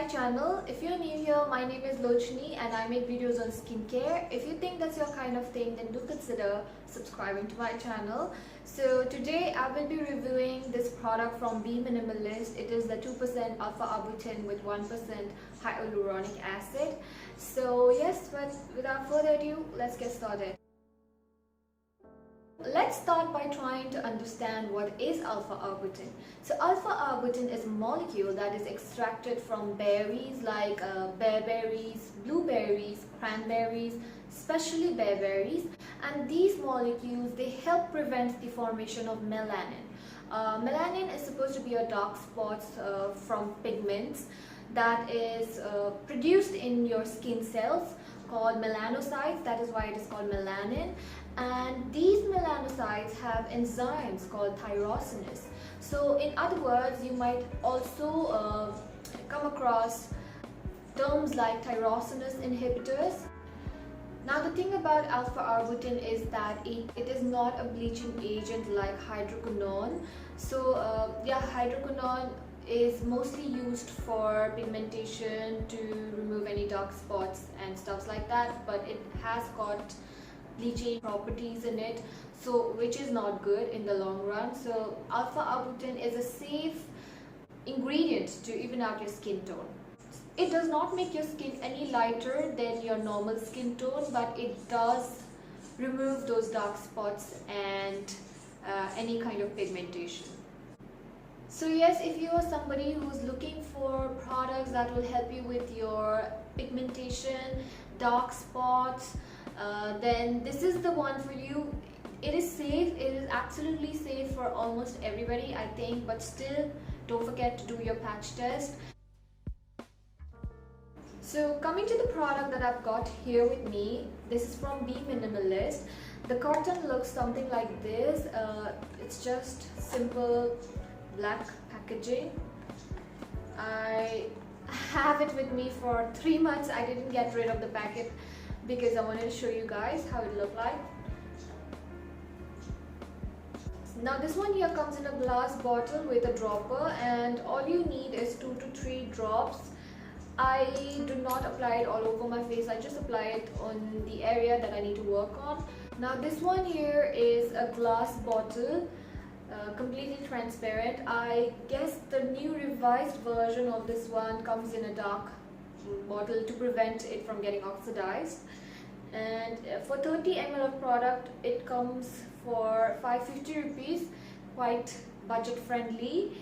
my channel. If you're new here, my name is Lochini and I make videos on skincare. If you think that's your kind of thing, then do consider subscribing to my channel. So today I will be reviewing this product from Be Minimalist. It is the 2% alpha arbutin with 1% hyaluronic acid. So yes, but without further ado, let's get started. Let's start by trying to understand what is alpha arbutin. So alpha arbutin is a molecule that is extracted from berries like bearberries, blueberries, cranberries, especially bearberries, and these molecules, they help prevent the formation of melanin. Melanin is supposed to be a dark spots from pigments that is produced in your skin cells called melanocytes. That is why it is called melanin. And these melanocytes have enzymes called tyrosinase. So in other words, you might also come across terms like tyrosinase inhibitors. Now the thing about alpha arbutin is that it is not a bleaching agent like hydroquinone. So hydroquinone is mostly used for pigmentation to remove any dark spots and stuff like that, but it has got bleaching properties in it, so which is not good in the long run. So alpha arbutin is a safe ingredient to even out your skin tone. It does not make your skin any lighter than your normal skin tone, but it does remove those dark spots and any kind of pigmentation. So yes, if you are somebody who's looking for products that will help you with your pigmentation, dark spots, then this is the one for you. It is safe, it is absolutely safe for almost everybody, I think, but still don't forget to do your patch test. So coming to the product that I've got here with me, this is from Be Minimalist. The carton looks something like this. It's just simple black packaging. I have it with me for 3 months. I didn't get rid of the packet because I wanted to show you guys how it looked like. Now this one here comes in a glass bottle with a dropper, and all you need is 2 to 3 drops. I do not apply it all over my face, I just apply it on the area that I need to work on. Now this one here is a glass bottle, completely transparent. I guess the new revised version of this one comes in a dark bottle to prevent it from getting oxidized. And for 30 ml of product, it comes for 550 rupees, quite budget friendly.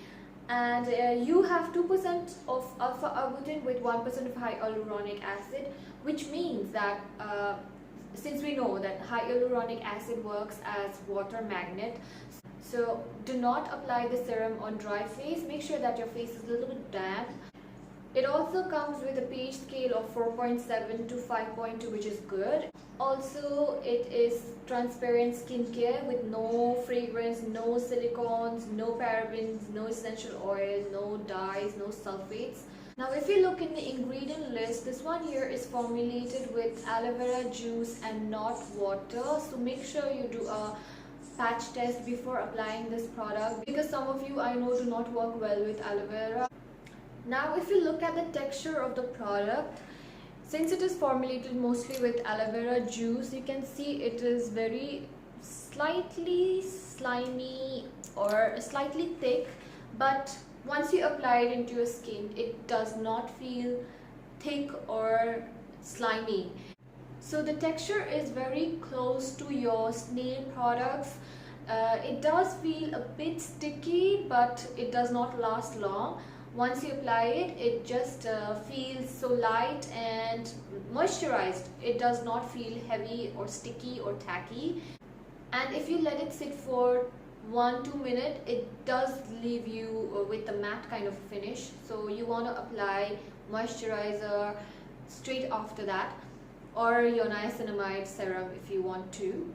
And you have 2% of alpha arbutin with 1% of hyaluronic acid, which means that since we know that hyaluronic acid works as water magnet, so do not apply the serum on dry face. Make sure that your face is a little bit damp. It also comes with a pH scale of 4.7 to 5.2, which is good. Also, it is transparent skincare with no fragrance, no silicones, no parabens, no essential oils, no dyes, no sulfates. Now if you look in the ingredient list, this one here is formulated with aloe vera juice and not water. So make sure you do a patch test before applying this product, because some of you I know do not work well with aloe vera. Now if you look at the texture of the product, since it is formulated mostly with aloe vera juice, you can see it is very slightly slimy or slightly thick, but once you apply it into your skin, it does not feel thick or slimy. So the texture is very close to your snail products. It does feel a bit sticky, but it does not last long. Once you apply it, it just feels so light and moisturized. It does not feel heavy or sticky or tacky. And if you let it sit for 1-2 minutes, it does leave you with a matte kind of finish. So you want to apply moisturizer straight after that, or your niacinamide serum if you want to.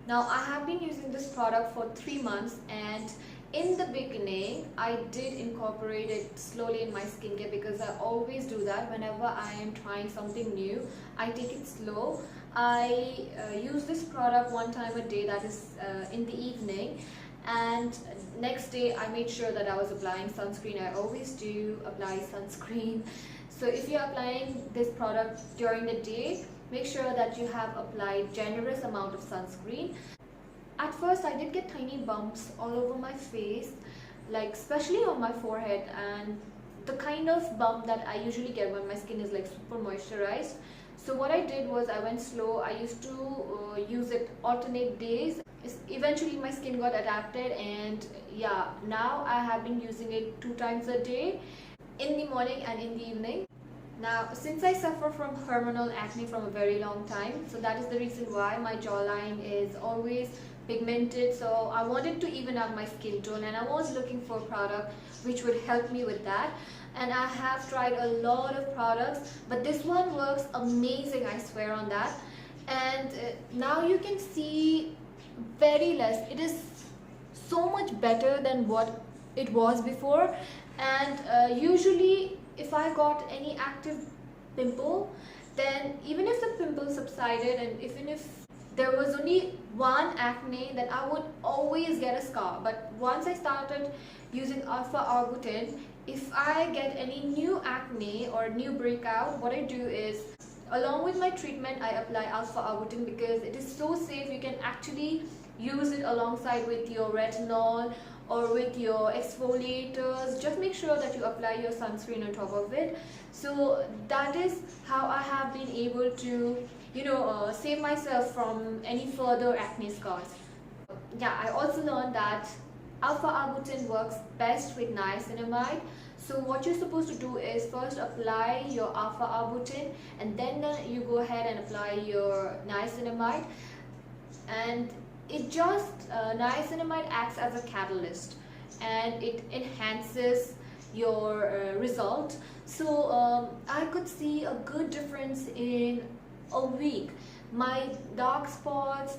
Now I have been using this product for 3 months, and in the beginning I did incorporate it slowly in my skincare, because I always do that whenever I am trying something new. I take it slow. I use this product 1 time a day, that is in the evening, and next day I made sure that I was applying sunscreen. I always do apply sunscreen. So if you're applying this product during the day, make sure that you have applied generous amount of sunscreen. At first I did get tiny bumps all over my face, like especially on my forehead, and the kind of bump that I usually get when my skin is like super moisturized. So what I did was I went slow. I used to use it alternate days. Eventually my skin got adapted, and yeah, now I have been using it 2 times a day, in the morning and in the evening. Now, since I suffer from hormonal acne from a very long time, so that is the reason why my jawline is always pigmented. So I wanted to even out my skin tone, and I was looking for a product which would help me with that. And I have tried a lot of products, but this one works amazing, I swear on that. And now you can see very less. It is so much better than what it was before. And usually if I got any active pimple, then even if the pimple subsided and even if there was only one acne, then I would always get a scar. But once I started using alpha arbutin, if I get any new acne or new breakout, what I do is, along with my treatment, I apply alpha arbutin because it is so safe. You can actually use it alongside with your retinol or with your exfoliators. Just make sure that you apply your sunscreen on top of it. So that is how I have been able to, save myself from any further acne scars. Yeah, I also learned that alpha arbutin works best with niacinamide. So what you're supposed to do is first apply your alpha arbutin, and then you go ahead and apply your niacinamide. And it just niacinamide acts as a catalyst, and it enhances your result. So I could see a good difference in a week. My dark spots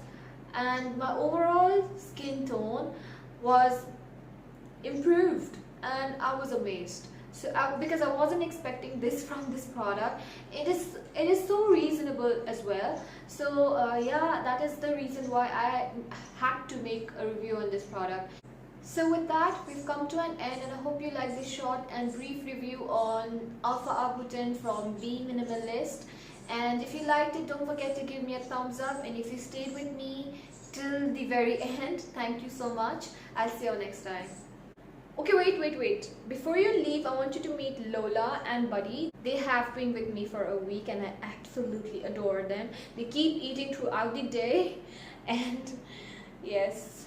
and my overall skin tone was improved, and I was amazed. So because I wasn't expecting this from this product. It is so reasonable as well. So yeah, that is the reason why I had to make a review on this product. So with that, we've come to an end, and I hope you like this short and brief review on alpha arbutin from Be Minimalist. And if you liked it, don't forget to give me a thumbs up, and if you stayed with me till the very end, thank you so much. I'll see you next time. Okay, wait. Before you leave, I want you to meet Lola and Buddy. They have been with me for a week, and I absolutely adore them. They keep eating throughout the day, and yes.